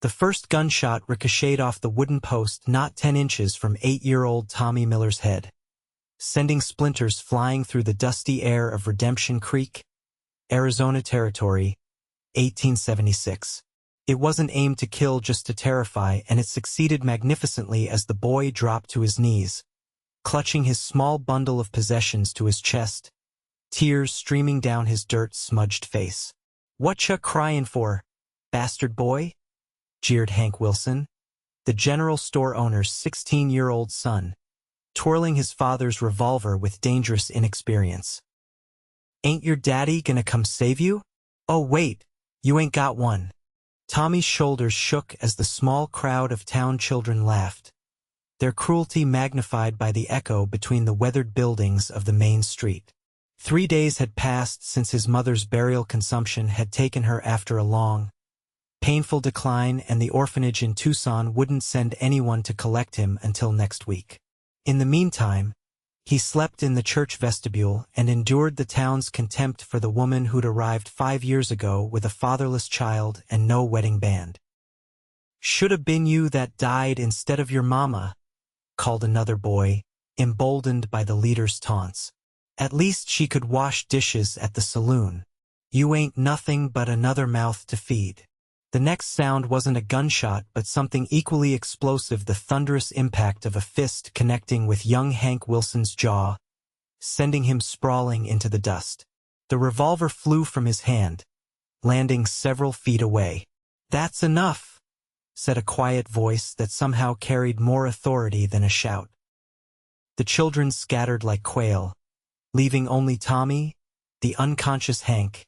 The first gunshot ricocheted off the wooden post not 10 inches from 8-year-old Tommy Miller's head, sending splinters flying through the dusty air of Redemption Creek, Arizona Territory, 1876. It wasn't aimed to kill, just to terrify, and it succeeded magnificently as the boy dropped to his knees, clutching his small bundle of possessions to his chest, tears streaming down his dirt-smudged face. "Whatcha cryin' for, bastard boy?" jeered Hank Wilson, the general store owner's 16-year-old son, twirling his father's revolver with dangerous inexperience. "Ain't your daddy gonna come save you? Oh wait, you ain't got one." Tommy's shoulders shook as the small crowd of town children laughed, their cruelty magnified by the echo between the weathered buildings of the main street. 3 days had passed since his mother's burial. Consumption had taken her after a long, painful decline, and the orphanage in Tucson wouldn't send anyone to collect him until next week. In the meantime, he slept in the church vestibule and endured the town's contempt for the woman who'd arrived 5 years ago with a fatherless child and no wedding band. "Shoulda been you that died instead of your mama," called another boy, emboldened by the leader's taunts. "At least she could wash dishes at the saloon. You ain't nothing but another mouth to feed." The next sound wasn't a gunshot but something equally explosive, the thunderous impact of a fist connecting with young Hank Wilson's jaw, sending him sprawling into the dust. The revolver flew from his hand, landing several feet away. "That's enough," said a quiet voice that somehow carried more authority than a shout. The children scattered like quail, leaving only Tommy, the unconscious Hank,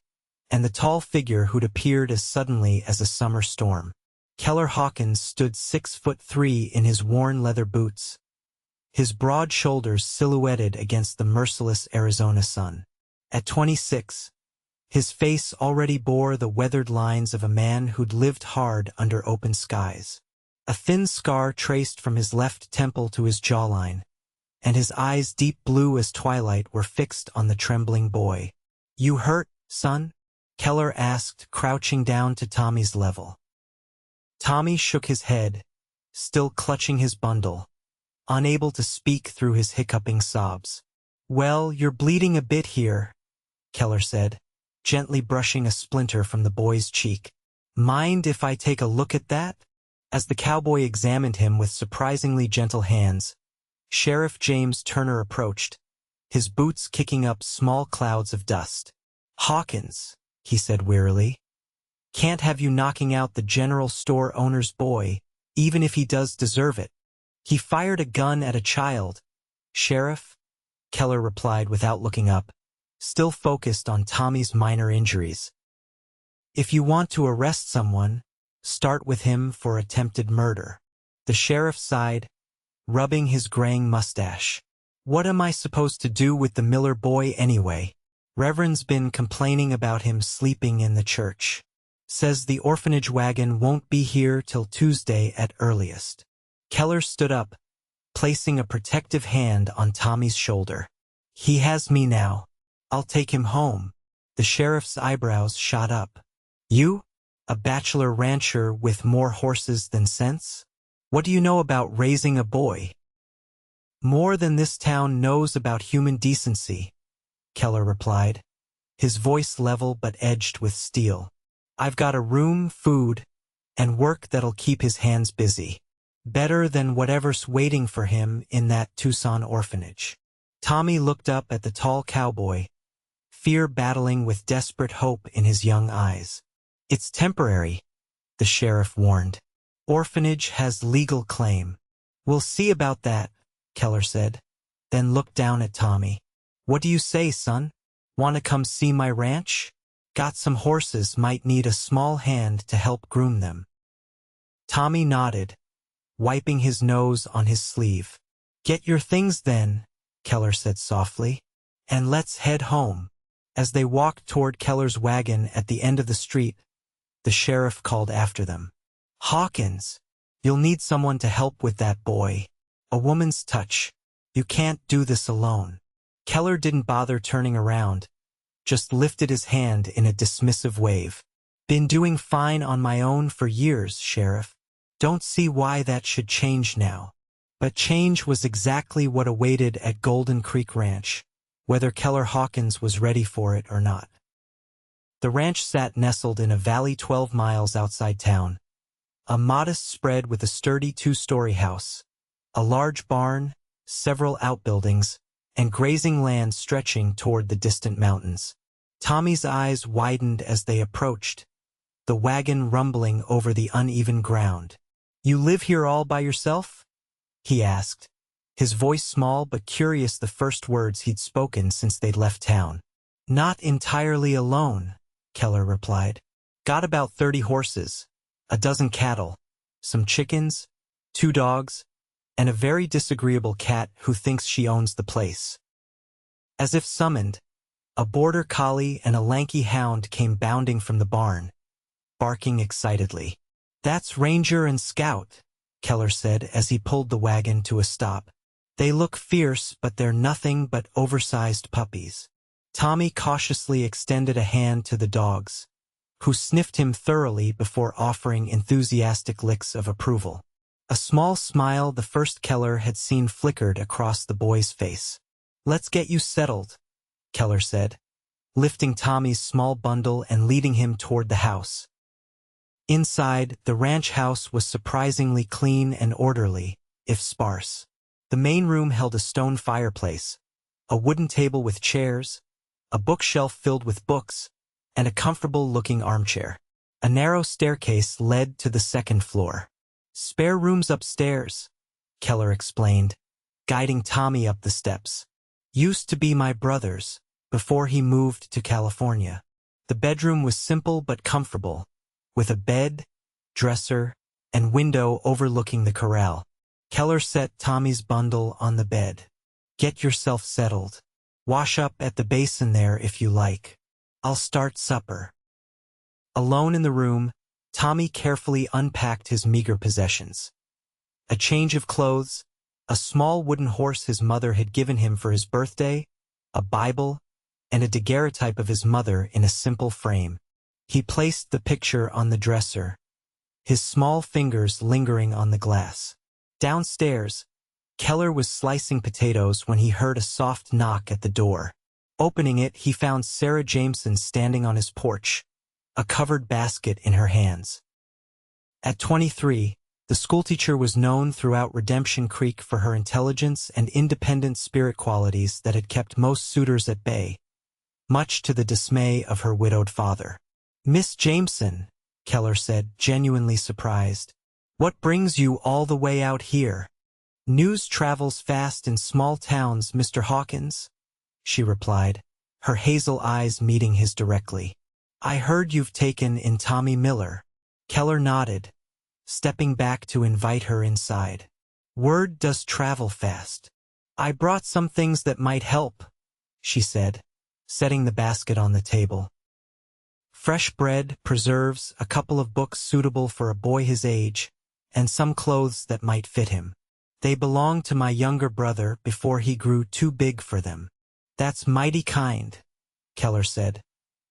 and the tall figure who'd appeared as suddenly as a summer storm. Keller Hawkins stood 6'3" in his worn leather boots, his broad shoulders silhouetted against the merciless Arizona sun. At 26, his face already bore the weathered lines of a man who'd lived hard under open skies. A thin scar traced from his left temple to his jawline, and his eyes, deep blue as twilight, were fixed on the trembling boy. "You hurt, son?" Keller asked, crouching down to Tommy's level. Tommy shook his head, still clutching his bundle, unable to speak through his hiccuping sobs. "Well, you're bleeding a bit here," Keller said, gently brushing a splinter from the boy's cheek. "Mind if I take a look at that?" As the cowboy examined him with surprisingly gentle hands, Sheriff James Turner approached, his boots kicking up small clouds of dust. "Hawkins," he said wearily, "can't have you knocking out the general store owner's boy, even if he does deserve it. He fired a gun at a child." "Sheriff," Keller replied without looking up, still focused on Tommy's minor injuries. "If you want to arrest someone, start with him for attempted murder." The sheriff sighed, rubbing his graying mustache. "What am I supposed to do with the Miller boy anyway? Reverend's been complaining about him sleeping in the church. Says the orphanage wagon won't be here till Tuesday at earliest." Keller stood up, placing a protective hand on Tommy's shoulder. "He has me now. I'll take him home." The sheriff's eyebrows shot up. "You? A bachelor rancher with more horses than sense? What do you know about raising a boy?" "More than this town knows about human decency," Keller replied, his voice level but edged with steel. "I've got a room, food, and work that'll keep his hands busy. Better than whatever's waiting for him in that Tucson orphanage." Tommy looked up at the tall cowboy, fear battling with desperate hope in his young eyes. "It's temporary," the sheriff warned. "Orphanage has legal claim." "We'll see about that," Keller said, then looked down at Tommy. "What do you say, son? Want to come see my ranch? Got some horses, might need a small hand to help groom them." Tommy nodded, wiping his nose on his sleeve. "Get your things then," Keller said softly, "and let's head home." As they walked toward Keller's wagon at the end of the street, the sheriff called after them. "Hawkins, you'll need someone to help with that boy. A woman's touch. You can't do this alone." Keller didn't bother turning around, just lifted his hand in a dismissive wave. Been doing fine on my own for years, Sheriff. Don't see why that should change now. But change was exactly what awaited at Golden Creek Ranch, whether Keller Hawkins was ready for it or not. The ranch sat nestled in a valley 12 miles outside town. A modest spread with a sturdy 2-story house, a large barn, several outbuildings, and grazing land stretching toward the distant mountains. Tommy's eyes widened as they approached, the wagon rumbling over the uneven ground. "You live here all by yourself?" he asked, his voice small but curious, the first words he'd spoken since they'd left town. "Not entirely alone," Keller replied. "Got about 30 horses, a dozen cattle, some chickens, 2 dogs, and a very disagreeable cat who thinks she owns the place." As if summoned, a border collie and a lanky hound came bounding from the barn, barking excitedly. "That's Ranger and Scout," Keller said as he pulled the wagon to a stop. "They look fierce, but they're nothing but oversized puppies." Tommy cautiously extended a hand to the dogs, who sniffed him thoroughly before offering enthusiastic licks of approval. A small smile the first Keller had seen flickered across the boy's face. "Let's get you settled," Keller said, lifting Tommy's small bundle and leading him toward the house. Inside, the ranch house was surprisingly clean and orderly, if sparse. The main room held a stone fireplace, a wooden table with chairs, a bookshelf filled with books, and a comfortable-looking armchair. A narrow staircase led to the second floor. "Spare rooms upstairs," Keller explained, guiding Tommy up the steps. "Used to be my brother's, before he moved to California." The bedroom was simple but comfortable, with a bed, dresser, and window overlooking the corral. Keller set Tommy's bundle on the bed. "Get yourself settled. Wash up at the basin there if you like. I'll start supper." Alone in the room, Tommy carefully unpacked his meager possessions. A change of clothes, a small wooden horse his mother had given him for his birthday, a Bible, and a daguerreotype of his mother in a simple frame. He placed the picture on the dresser, his small fingers lingering on the glass. Downstairs, Keller was slicing potatoes when he heard a soft knock at the door. Opening it, he found Sarah Jameson standing on his porch, a covered basket in her hands. At 23, the schoolteacher was known throughout Redemption Creek for her intelligence and independent spirit qualities that had kept most suitors at bay, much to the dismay of her widowed father. "Miss Jameson," Keller said, genuinely surprised. "What brings you all the way out here?" "News travels fast in small towns, Mr. Hawkins," she replied, her hazel eyes meeting his directly. "I heard you've taken in Tommy Miller." Keller nodded, stepping back to invite her inside. "Word does travel fast. I brought some things that might help," she said, setting the basket on the table. "Fresh bread, preserves, a couple of books suitable for a boy his age, and some clothes that might fit him. They belonged to my younger brother before he grew too big for them." "That's mighty kind," Keller said,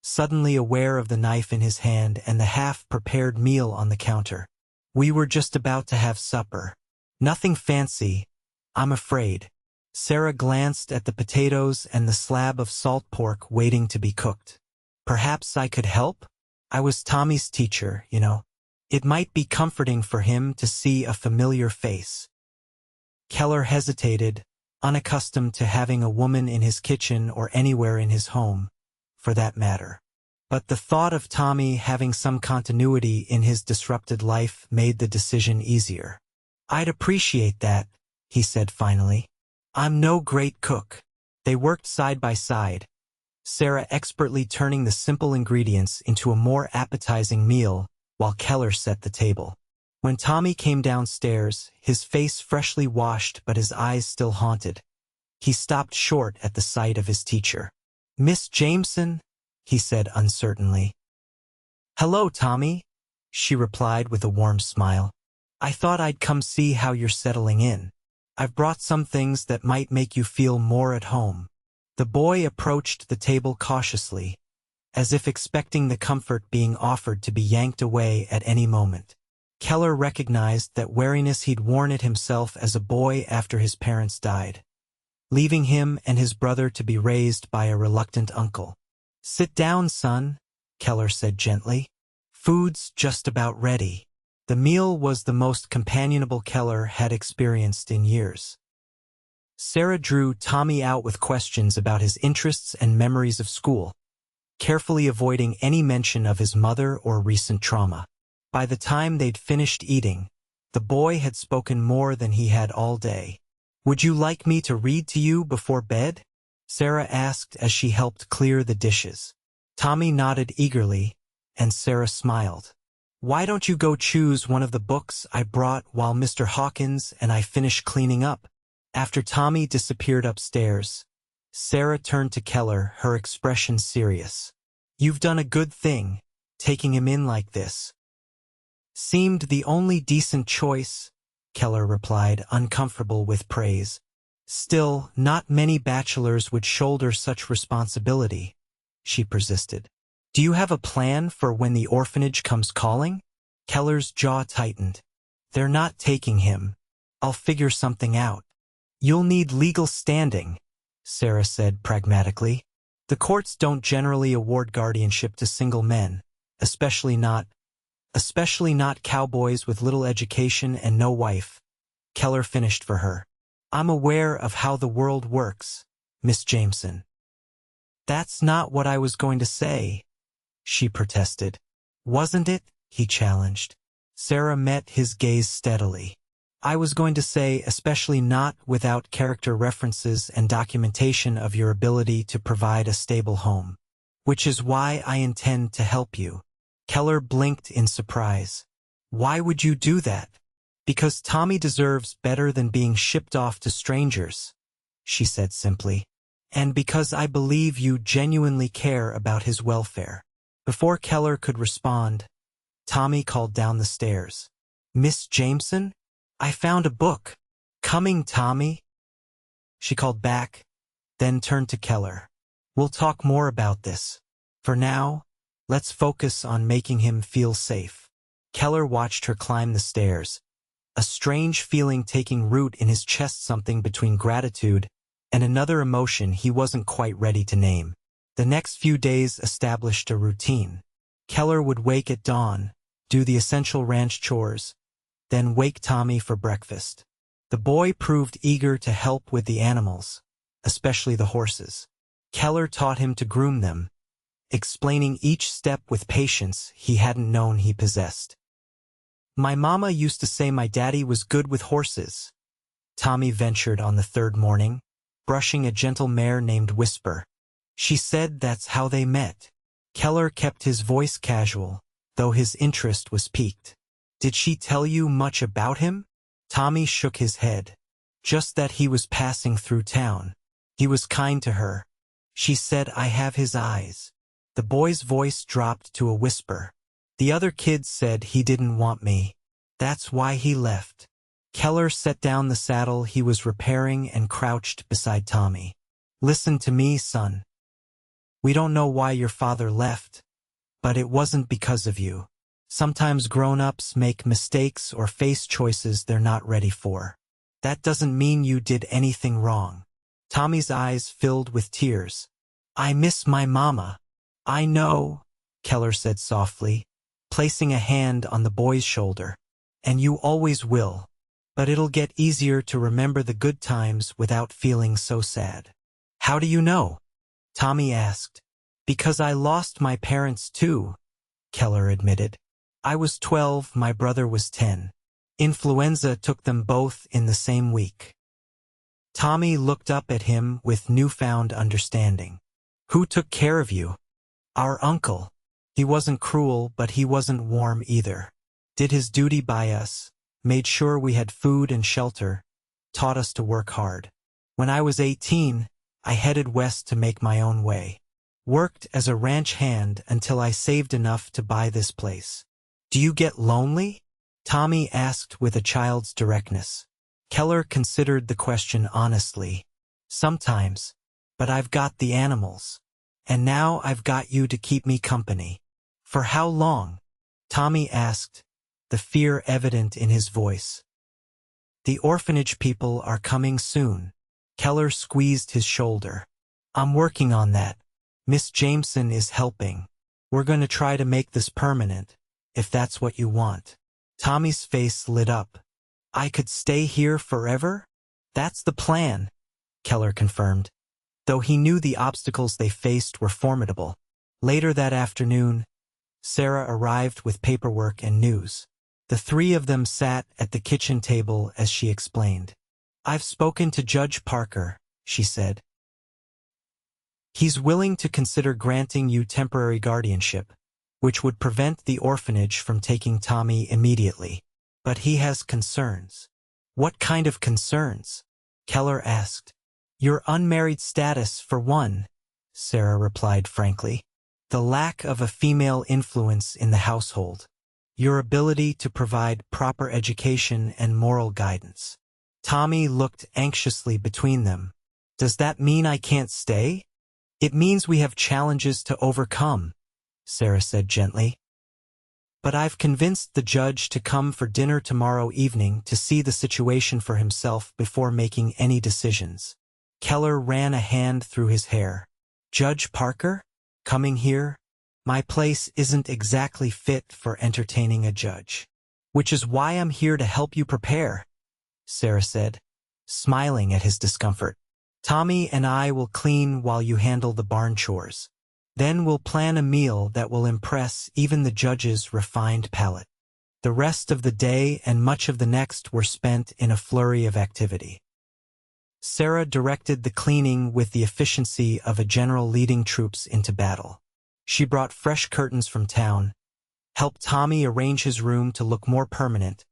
suddenly aware of the knife in his hand and the half-prepared meal on the counter. "We were just about to have supper. Nothing fancy, I'm afraid." Sarah glanced at the potatoes and the slab of salt pork waiting to be cooked. "Perhaps I could help? I was Tommy's teacher, you know. It might be comforting for him to see a familiar face." Keller hesitated, unaccustomed to having a woman in his kitchen or anywhere in his home, for that matter. But the thought of Tommy having some continuity in his disrupted life made the decision easier. "I'd appreciate that," he said finally. "I'm no great cook." They worked side by side, Sarah expertly turning the simple ingredients into a more appetizing meal while Keller set the table. When Tommy came downstairs, his face freshly washed but his eyes still haunted, he stopped short at the sight of his teacher. "Miss Jameson?" he said uncertainly. "Hello, Tommy," she replied with a warm smile. "I thought I'd come see how you're settling in. I've brought some things that might make you feel more at home." The boy approached the table cautiously, as if expecting the comfort being offered to be yanked away at any moment. Keller recognized that wariness he'd worn it himself as a boy after his parents died, leaving him and his brother to be raised by a reluctant uncle. "Sit down, son," Keller said gently. "Food's just about ready." The meal was the most companionable Keller had experienced in years. Sarah drew Tommy out with questions about his interests and memories of school, carefully avoiding any mention of his mother or recent trauma. By the time they'd finished eating, the boy had spoken more than he had all day. "Would you like me to read to you before bed?" Sarah asked as she helped clear the dishes. Tommy nodded eagerly, and Sarah smiled. "Why don't you go choose one of the books I brought while Mr. Hawkins and I finish cleaning up?" After Tommy disappeared upstairs, Sarah turned to Keller, her expression serious. "You've done a good thing, taking him in like this." "Seemed the only decent choice," Keller replied, uncomfortable with praise. "Still, not many bachelors would shoulder such responsibility," she persisted. "Do you have a plan for when the orphanage comes calling?" Keller's jaw tightened. "They're not taking him. I'll figure something out." "You'll need legal standing," Sarah said pragmatically. "The courts don't generally award guardianship to single men, especially not cowboys with little education and no wife." Keller finished for her. "I'm aware of how the world works, Miss Jameson." "That's not what I was going to say," she protested. "Wasn't it?" he challenged. Sarah met his gaze steadily. "I was going to say especially not without character references and documentation of your ability to provide a stable home. Which is why I intend to help you." Keller blinked in surprise. "Why would you do that?" "Because Tommy deserves better than being shipped off to strangers," she said simply. "And because I believe you genuinely care about his welfare." Before Keller could respond, Tommy called down the stairs. "Miss Jameson? I found a book." "Coming, Tommy," she called back, then turned to Keller. "We'll talk more about this. For now, let's focus on making him feel safe." Keller watched her climb the stairs, a strange feeling taking root in his chest, something between gratitude and another emotion he wasn't quite ready to name. The next few days established a routine. Keller would wake at dawn, do the essential ranch chores, then wake Tommy for breakfast. The boy proved eager to help with the animals, especially the horses. Keller taught him to groom them, explaining each step with patience he hadn't known he possessed. "My mama used to say my daddy was good with horses," Tommy ventured on the third morning, brushing a gentle mare named Whisper. "She said that's how they met." Keller kept his voice casual, though his interest was piqued. "Did she tell you much about him?" Tommy shook his head. "Just that he was passing through town. He was kind to her. She said I have his eyes." The boy's voice dropped to a whisper. "The other kids said he didn't want me. That's why he left." Keller set down the saddle he was repairing and crouched beside Tommy. "Listen to me, son. We don't know why your father left, but it wasn't because of you. Sometimes grown-ups make mistakes or face choices they're not ready for. That doesn't mean you did anything wrong." Tommy's eyes filled with tears. "I miss my mama." "I know," Keller said softly, placing a hand on the boy's shoulder. "And you always will. But it'll get easier to remember the good times without feeling so sad." "How do you know?" Tommy asked. "Because I lost my parents too," Keller admitted. "I was 12, my brother was 10. Influenza took them both in the same week." Tommy looked up at him with newfound understanding. "Who took care of you?" "Our uncle. He wasn't cruel, but he wasn't warm either. Did his duty by us, made sure we had food and shelter, taught us to work hard. When I was 18, I headed west to make my own way. Worked as a ranch hand until I saved enough to buy this place." "Do you get lonely?" Tommy asked with a child's directness. Keller considered the question honestly. "Sometimes, but I've got the animals. And now I've got you to keep me company. For how long? Tommy asked, the fear evident in his voice. The orphanage people are coming soon. Keller squeezed his shoulder. I'm working on that. Miss Jameson is helping. We're going to try to make this permanent, if that's what you want. Tommy's face lit up. I could stay here forever? That's the plan, Keller confirmed, though he knew the obstacles they faced were formidable. Later that afternoon, Sarah arrived with paperwork and news. The three of them sat at the kitchen table as she explained. I've spoken to Judge Parker, she said. He's willing to consider granting you temporary guardianship, which would prevent the orphanage from taking Tommy immediately. But he has concerns. What kind of concerns? Keller asked. Your unmarried status, for one, Sarah replied frankly. The lack of a female influence in the household. Your ability to provide proper education and moral guidance. Tommy looked anxiously between them. Does that mean I can't stay? It means we have challenges to overcome, Sarah said gently. But I've convinced the judge to come for dinner tomorrow evening to see the situation for himself before making any decisions. Keller ran a hand through his hair. Judge Parker? Coming here? My place isn't exactly fit for entertaining a judge. Which is why I'm here to help you prepare, Sarah said, smiling at his discomfort. Tommy and I will clean while you handle the barn chores. Then we'll plan a meal that will impress even the judge's refined palate. The rest of the day and much of the next were spent in a flurry of activity. Sarah directed the cleaning with the efficiency of a general leading troops into battle. She brought fresh curtains from town, helped Tommy arrange his room to look more permanent,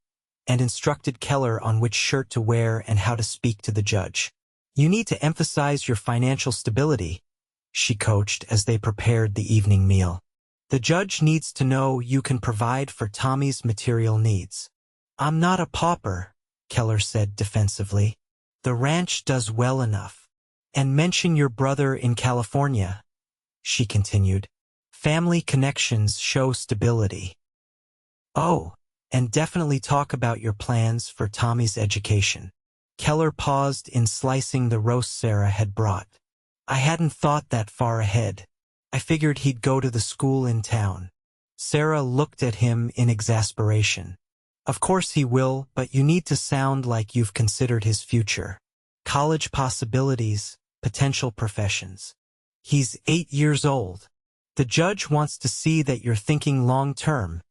and instructed Keller on which shirt to wear and how to speak to the judge. You need to emphasize your financial stability, she coached as they prepared the evening meal. The judge needs to know you can provide for Tommy's material needs. I'm not a pauper, Keller said defensively. The ranch does well enough. And mention your brother in California, she continued. Family connections show stability. Oh, and definitely talk about your plans for Tommy's education. Keller paused in slicing the roast Sarah had brought. I hadn't thought that far ahead. I figured he'd go to the school in town. Sarah looked at him in exasperation. Of course he will, but you need to sound like you've considered his future. College possibilities, potential professions. He's 8 years old. The judge wants to see that you're thinking long-term,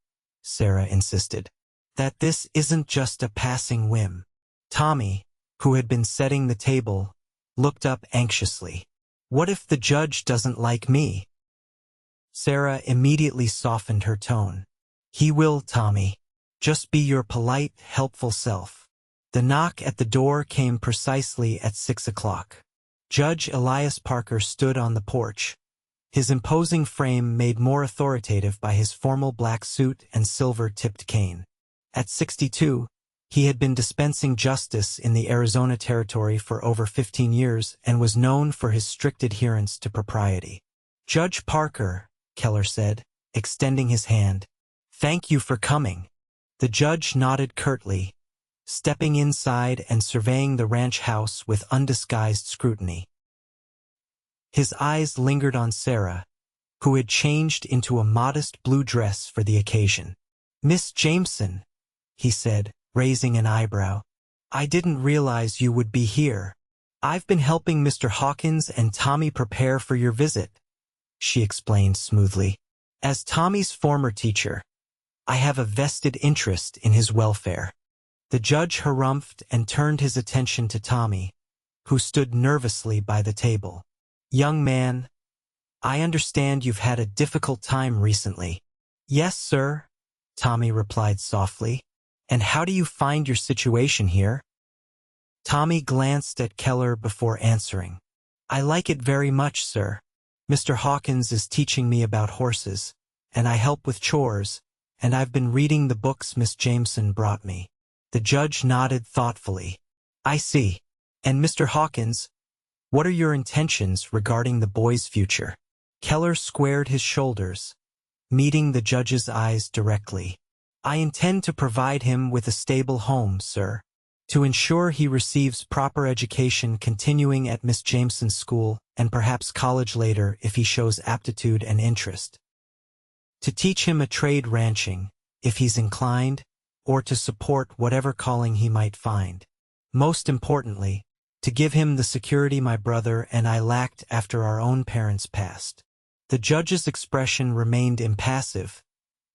Sarah insisted. That this isn't just a passing whim. Tommy, who had been setting the table, looked up anxiously. What if the judge doesn't like me? Sarah immediately softened her tone. He will, Tommy. Just be your polite, helpful self. The knock at the door came precisely at 6 o'clock. Judge Elias Parker stood on the porch, his imposing frame made more authoritative by his formal black suit and silver-tipped cane. At 62, he had been dispensing justice in the Arizona Territory for over 15 years and was known for his strict adherence to propriety. Judge Parker, Keller said, extending his hand. Thank you for coming. The judge nodded curtly, stepping inside and surveying the ranch house with undisguised scrutiny. His eyes lingered on Sarah, who had changed into a modest blue dress for the occasion. Miss Jameson, he said, raising an eyebrow. I didn't realize you would be here. I've been helping Mr. Hawkins and Tommy prepare for your visit, she explained smoothly. As Tommy's former teacher, I have a vested interest in his welfare. The judge harumphed and turned his attention to Tommy, who stood nervously by the table. Young man, I understand you've had a difficult time recently. Yes, sir, Tommy replied softly. And how do you find your situation here? Tommy glanced at Keller before answering. I like it very much, sir. Mr. Hawkins is teaching me about horses, and I help with chores, and I've been reading the books Miss Jameson brought me. The judge nodded thoughtfully. I see. And Mr. Hawkins, what are your intentions regarding the boy's future? Keller squared his shoulders, meeting the judge's eyes directly. I intend to provide him with a stable home, sir, to ensure he receives proper education continuing at Miss Jameson's school and perhaps college later if he shows aptitude and interest. To teach him a trade ranching, if he's inclined, or to support whatever calling he might find. Most importantly, to give him the security my brother and I lacked after our own parents passed. The judge's expression remained impassive,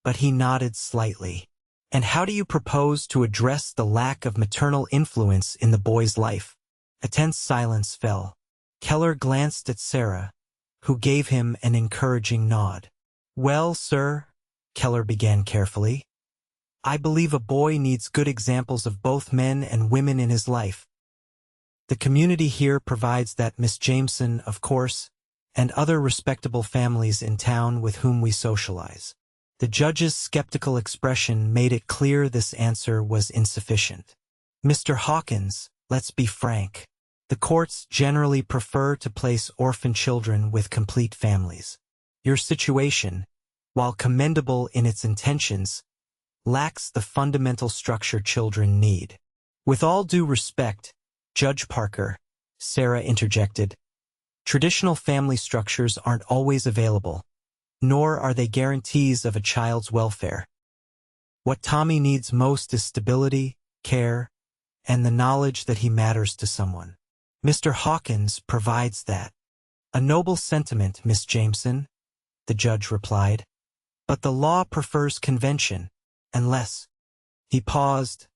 but he nodded slightly. And how do you propose to address the lack of maternal influence in the boy's life? A tense silence fell. Keller glanced at Sarah, who gave him an encouraging nod. Well, sir, Keller began carefully, I believe a boy needs good examples of both men and women in his life. The community here provides that Miss Jameson, of course, and other respectable families in town with whom we socialize. The judge's skeptical expression made it clear this answer was insufficient. Mr. Hawkins, let's be frank. The courts generally prefer to place orphan children with complete families. Your situation, while commendable in its intentions, lacks the fundamental structure children need. With all due respect, Judge Parker, Sarah interjected, traditional family structures aren't always available, nor are they guarantees of a child's welfare. What Tommy needs most is stability, care, and the knowledge that he matters to someone. Mr. Hawkins provides that. A noble sentiment, Miss Jameson, the judge replied, but the law prefers convention, unless. He paused,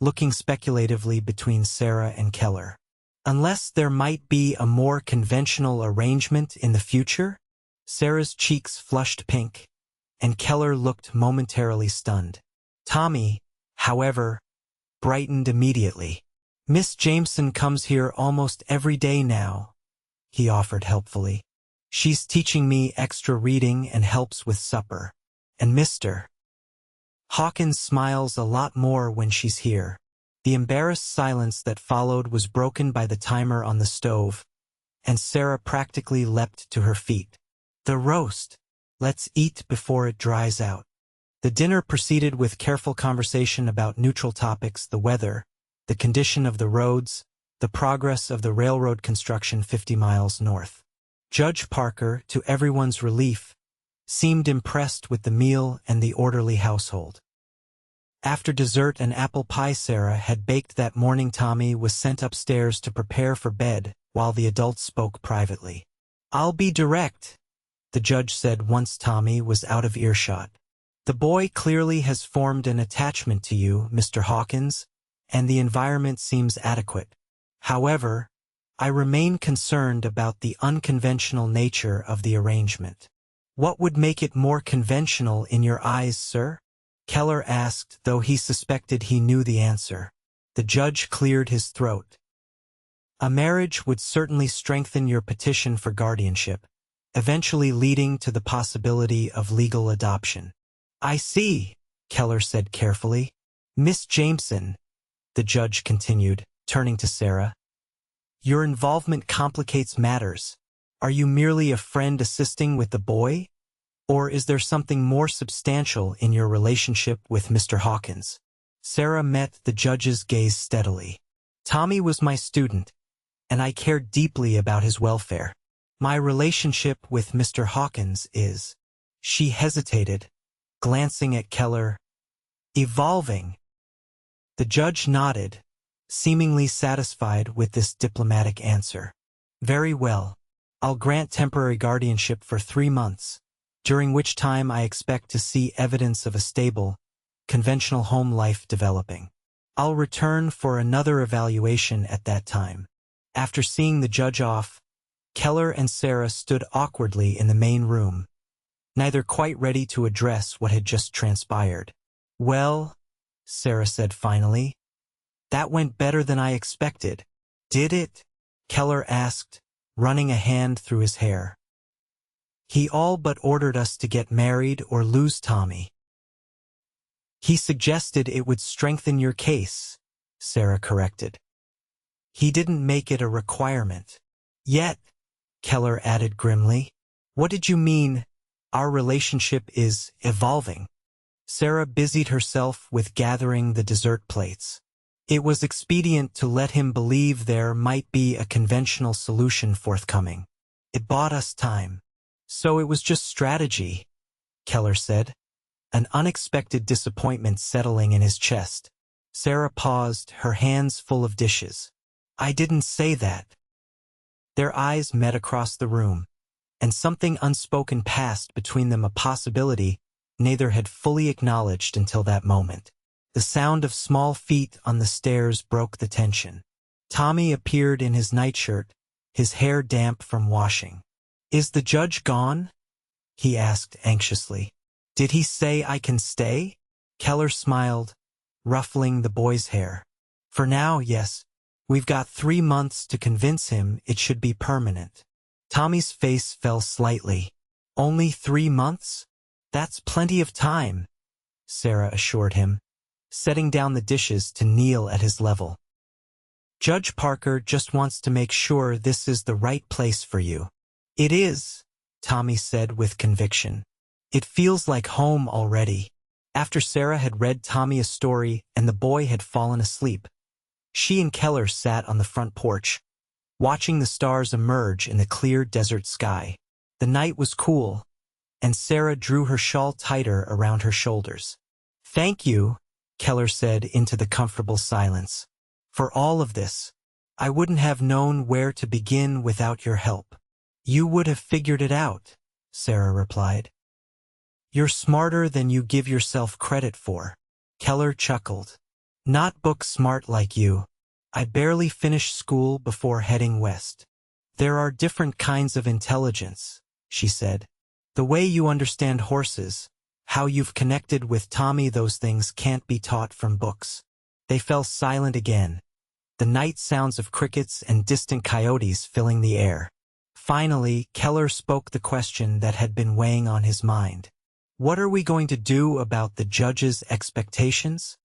looking speculatively between Sarah and Keller. Unless there might be a more conventional arrangement in the future? Sarah's cheeks flushed pink, and Keller looked momentarily stunned. Tommy, however, brightened immediately. Miss Jameson comes here almost every day now, he offered helpfully. She's teaching me extra reading and helps with supper. And Mr. Hawkins smiles a lot more when she's here. The embarrassed silence that followed was broken by the timer on the stove, and Sarah practically leapt to her feet. The roast. Let's eat before it dries out. The dinner proceeded with careful conversation about neutral topics, the weather, the condition of the roads, the progress of the railroad construction 50 miles north. Judge Parker, to everyone's relief, seemed impressed with the meal and the orderly household. After dessert and apple pie Sarah had baked that morning, Tommy was sent upstairs to prepare for bed while the adults spoke privately. I'll be direct, the judge said once Tommy was out of earshot. The boy clearly has formed an attachment to you, Mr. Hawkins, and the environment seems adequate. However, I remain concerned about the unconventional nature of the arrangement. What would make it more conventional in your eyes, sir? Keller asked, though he suspected he knew the answer. The judge cleared his throat. A marriage would certainly strengthen your petition for guardianship, eventually leading to the possibility of legal adoption. I see, Keller said carefully. Miss Jameson, the judge continued, turning to Sarah. Your involvement complicates matters. Are you merely a friend assisting with the boy? Or is there something more substantial in your relationship with Mr. Hawkins? Sarah met the judge's gaze steadily. Tommy was my student, and I cared deeply about his welfare. My relationship with Mr. Hawkins is. She hesitated, glancing at Keller. Evolving. The judge nodded, seemingly satisfied with this diplomatic answer. Very well. I'll grant temporary guardianship for 3 months, during which time I expect to see evidence of a stable, conventional home life developing. I'll return for another evaluation at that time. After seeing the judge off, Keller and Sarah stood awkwardly in the main room, neither quite ready to address what had just transpired. Well, Sarah said finally, that went better than I expected. Did it? Keller asked, running a hand through his hair. He all but ordered us to get married or lose Tommy. He suggested it would strengthen your case, Sarah corrected. He didn't make it a requirement. Yet, Keller added grimly, What did you mean, our relationship is evolving? Sarah busied herself with gathering the dessert plates. It was expedient to let him believe there might be a conventional solution forthcoming. It bought us time. So it was just strategy, Keller said, an unexpected disappointment settling in his chest. Sarah paused, her hands full of dishes. I didn't say that. Their eyes met across the room, and something unspoken passed between them, a possibility neither had fully acknowledged until that moment. The sound of small feet on the stairs broke the tension. Tommy appeared in his nightshirt, his hair damp from washing. Is the judge gone? He asked anxiously. Did he say I can stay? Keller smiled, ruffling the boy's hair. For now, yes. We've got 3 months to convince him it should be permanent. Tommy's face fell slightly. Only 3 months? That's plenty of time, Sarah assured him, setting down the dishes to kneel at his level. Judge Parker just wants to make sure this is the right place for you. It is, Tommy said with conviction. It feels like home already. After Sarah had read Tommy a story and the boy had fallen asleep, she and Keller sat on the front porch, watching the stars emerge in the clear desert sky. The night was cool, and Sarah drew her shawl tighter around her shoulders. Thank you, Keller said into the comfortable silence. For all of this, I wouldn't have known where to begin without your help. You would have figured it out, Sarah replied. You're smarter than you give yourself credit for. Keller chuckled. Not book smart like you. I barely finished school before heading west. There are different kinds of intelligence, she said. The way you understand horses, how you've connected with Tommy, those things can't be taught from books. They fell silent again, the night sounds of crickets and distant coyotes filling the air. Finally, Keller spoke the question that had been weighing on his mind. What are we going to do about the judge's expectations?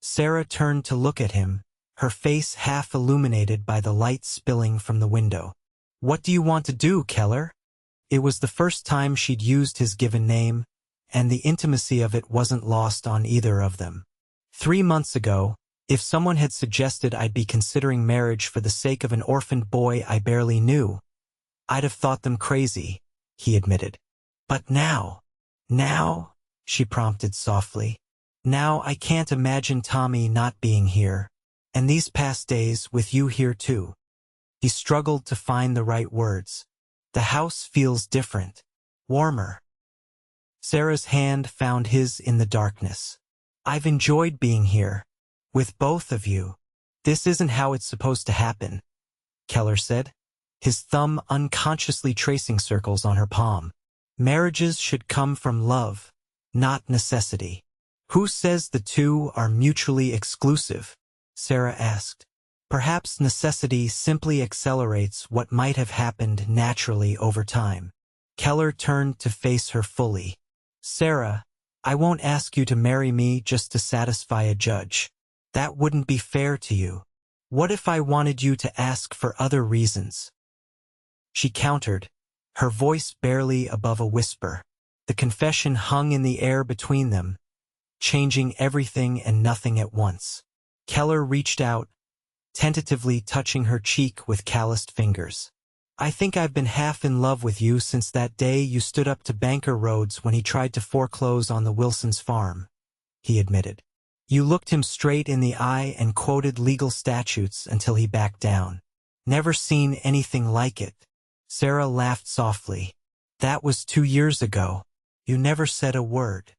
Sarah turned to look at him, her face half illuminated by the light spilling from the window. What do you want to do, Keller? It was the first time she'd used his given name, and the intimacy of it wasn't lost on either of them. 3 months ago, if someone had suggested I'd be considering marriage for the sake of an orphaned boy I barely knew, I'd have thought them crazy, he admitted. But now, she prompted softly. Now I can't imagine Tommy not being here, and these past days with you here too. He struggled to find the right words. The house feels different, warmer. Sarah's hand found his in the darkness. I've enjoyed being here, with both of you. This isn't how it's supposed to happen, Keller said, his thumb unconsciously tracing circles on her palm. Marriages should come from love, not necessity. Who says the two are mutually exclusive? Sarah asked. Perhaps necessity simply accelerates what might have happened naturally over time. Keller turned to face her fully. Sarah, I won't ask you to marry me just to satisfy a judge. That wouldn't be fair to you. What if I wanted you to ask for other reasons? She countered, her voice barely above a whisper. The confession hung in the air between them, changing everything and nothing at once. Keller reached out, tentatively touching her cheek with calloused fingers. I think I've been half in love with you since that day you stood up to Banker Rhodes when he tried to foreclose on the Wilsons' farm, he admitted. You looked him straight in the eye and quoted legal statutes until he backed down. Never seen anything like it. Sarah laughed softly. That was 2 years ago. You never said a word.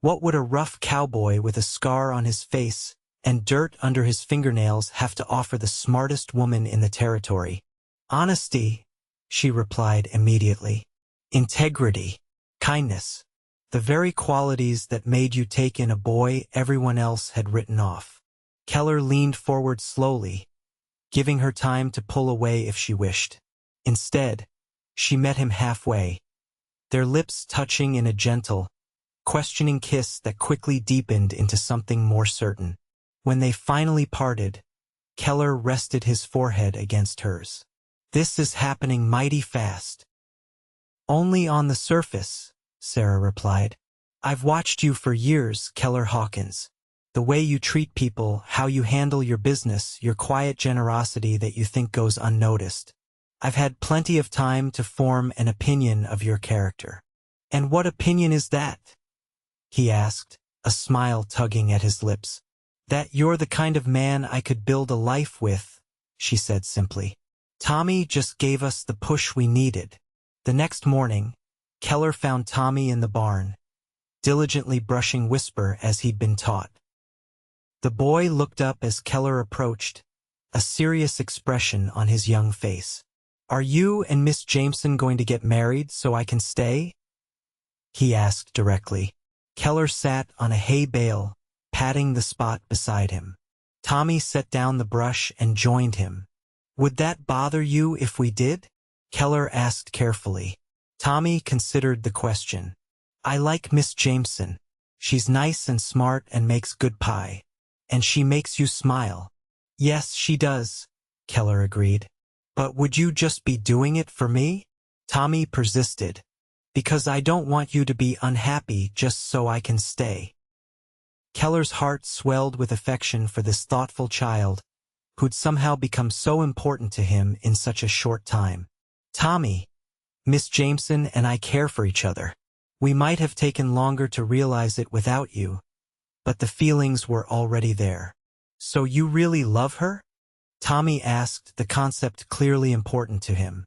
What would a rough cowboy with a scar on his face and dirt under his fingernails have to offer the smartest woman in the territory? Honesty, she replied immediately. Integrity, kindness, the very qualities that made you take in a boy everyone else had written off. Keller leaned forward slowly, giving her time to pull away if she wished. Instead, she met him halfway, their lips touching in a gentle, questioning kiss that quickly deepened into something more certain. When they finally parted, Keller rested his forehead against hers. This is happening mighty fast. Only on the surface, Sarah replied. I've watched you for years, Keller Hawkins. The way you treat people, how you handle your business, your quiet generosity that you think goes unnoticed. I've had plenty of time to form an opinion of your character. And what opinion is that? He asked, a smile tugging at his lips. That you're the kind of man I could build a life with, she said simply. Tommy just gave us the push we needed. The next morning, Keller found Tommy in the barn, diligently brushing Whisper as he'd been taught. The boy looked up as Keller approached, a serious expression on his young face. Are you and Miss Jameson going to get married so I can stay? He asked directly. Keller sat on a hay bale, patting the spot beside him. Tommy set down the brush and joined him. Would that bother you if we did? Keller asked carefully. Tommy considered the question. I like Miss Jameson. She's nice and smart and makes good pie. And she makes you smile. Yes, she does, Keller agreed. But would you just be doing it for me? Tommy persisted. Because I don't want you to be unhappy just so I can stay. Keller's heart swelled with affection for this thoughtful child, who'd somehow become so important to him in such a short time. Tommy, Miss Jameson and I care for each other. We might have taken longer to realize it without you, but the feelings were already there. So you really love her? Tommy asked, the concept clearly important to him.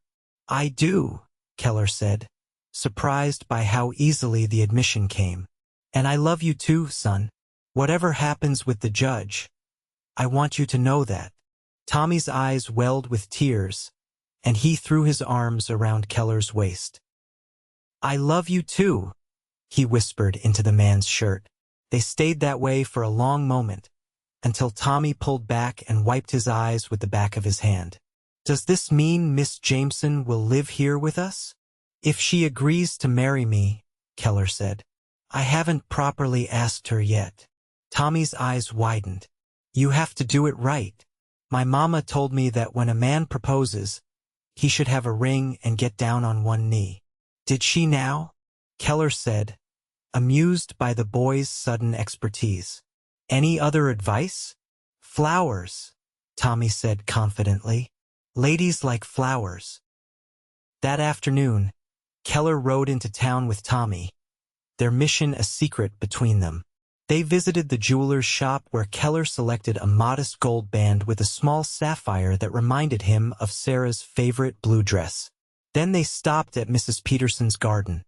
I do, Keller said, surprised by how easily the admission came. And I love you too, son. Whatever happens with the judge, I want you to know that. Tommy's eyes welled with tears, and he threw his arms around Keller's waist. I love you too, he whispered into the man's shirt. They stayed that way for a long moment, until Tommy pulled back and wiped his eyes with the back of his hand. Does this mean Miss Jameson will live here with us? If she agrees to marry me, Keller said. I haven't properly asked her yet. Tommy's eyes widened. You have to do it right. My mama told me that when a man proposes, he should have a ring and get down on one knee. Did she now? Keller said, amused by the boy's sudden expertise. Any other advice? Flowers, Tommy said confidently. Ladies like flowers. That afternoon, Keller rode into town with Tommy, their mission a secret between them. They visited the jeweler's shop where Keller selected a modest gold band with a small sapphire that reminded him of Sarah's favorite blue dress. Then they stopped at Mrs. Peterson's garden,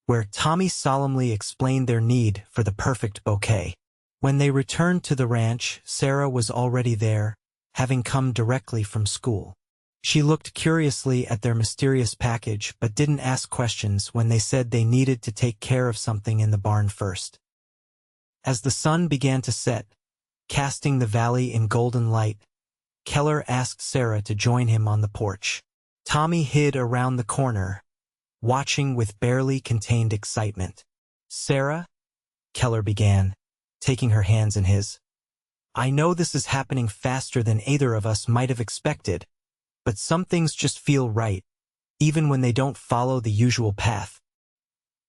where Tommy solemnly explained their need for the perfect bouquet. When they returned to the ranch, Sarah was already there, having come directly from school. She looked curiously at their mysterious package but didn't ask questions when they said they needed to take care of something in the barn first. As the sun began to set, casting the valley in golden light, Keller asked Sarah to join him on the porch. Tommy hid around the corner, watching with barely contained excitement. Sarah, Keller began, taking her hands in his. I know this is happening faster than either of us might have expected, but some things just feel right, even when they don't follow the usual path.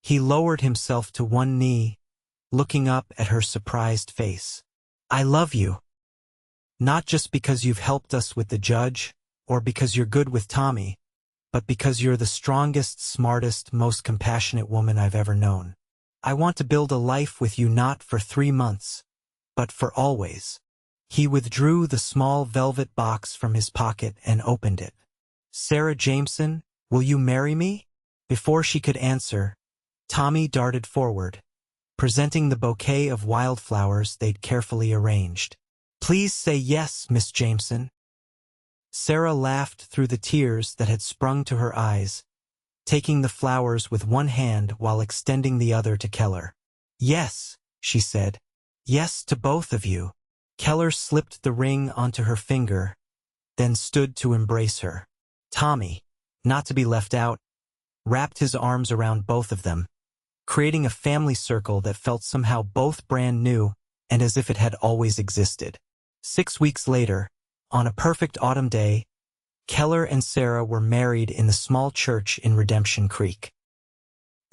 He lowered himself to one knee, looking up at her surprised face. I love you. Not just because you've helped us with the judge, or because you're good with Tommy, but because you're the strongest, smartest, most compassionate woman I've ever known. I want to build a life with you not for 3 months, but for always. He withdrew the small velvet box from his pocket and opened it. Sarah Jameson, will you marry me? Before she could answer, Tommy darted forward, presenting the bouquet of wildflowers they'd carefully arranged. Please say yes, Miss Jameson. Sarah laughed through the tears that had sprung to her eyes, taking the flowers with one hand while extending the other to Keller. Yes, she said. Yes to both of you. Keller slipped the ring onto her finger, then stood to embrace her. Tommy, not to be left out, wrapped his arms around both of them, creating a family circle that felt somehow both brand new and as if it had always existed. 6 weeks later, on a perfect autumn day, Keller and Sarah were married in the small church in Redemption Creek.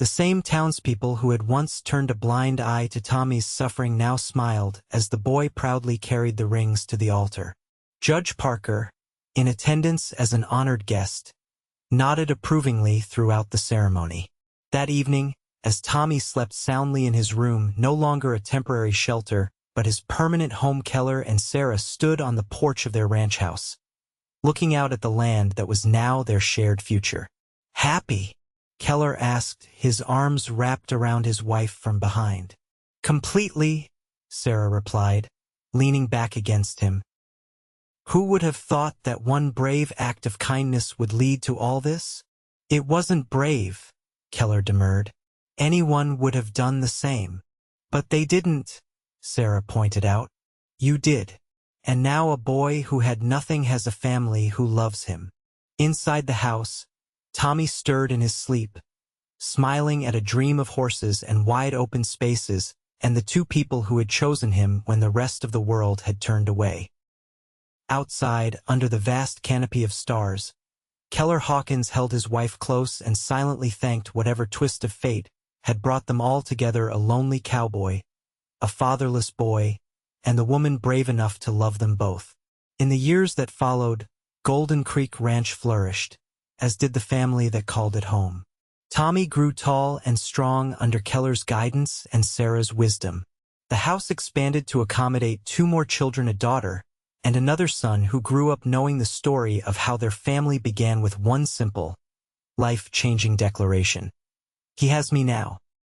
The same townspeople who had once turned a blind eye to Tommy's suffering now smiled as the boy proudly carried the rings to the altar. Judge Parker, in attendance as an honored guest, nodded approvingly throughout the ceremony. That evening, as Tommy slept soundly in his room, no longer a temporary shelter, but his permanent home, Keller and Sarah stood on the porch of their ranch house, looking out at the land that was now their shared future. "Happy?" Keller asked, his arms wrapped around his wife from behind. "Completely," Sarah replied, leaning back against him. "Who would have thought that one brave act of kindness would lead to all this?" "It wasn't brave," Keller demurred. "Anyone would have done the same." "But they didn't," Sarah pointed out. "You did. And now a boy who had nothing has a family who loves him." Inside the house, Tommy stirred in his sleep, smiling at a dream of horses and wide open spaces and the two people who had chosen him when the rest of the world had turned away. Outside, under the vast canopy of stars, Keller Hawkins held his wife close and silently thanked whatever twist of fate had brought them all together: a lonely cowboy, a fatherless boy, and the woman brave enough to love them both. In the years that followed, Golden Creek Ranch flourished, as did the family that called it home. Tommy grew tall and strong under Keller's guidance and Sarah's wisdom. The house expanded to accommodate 2 more children, a daughter and another son, who grew up knowing the story of how their family began with one simple, life-changing declaration: "He has me now."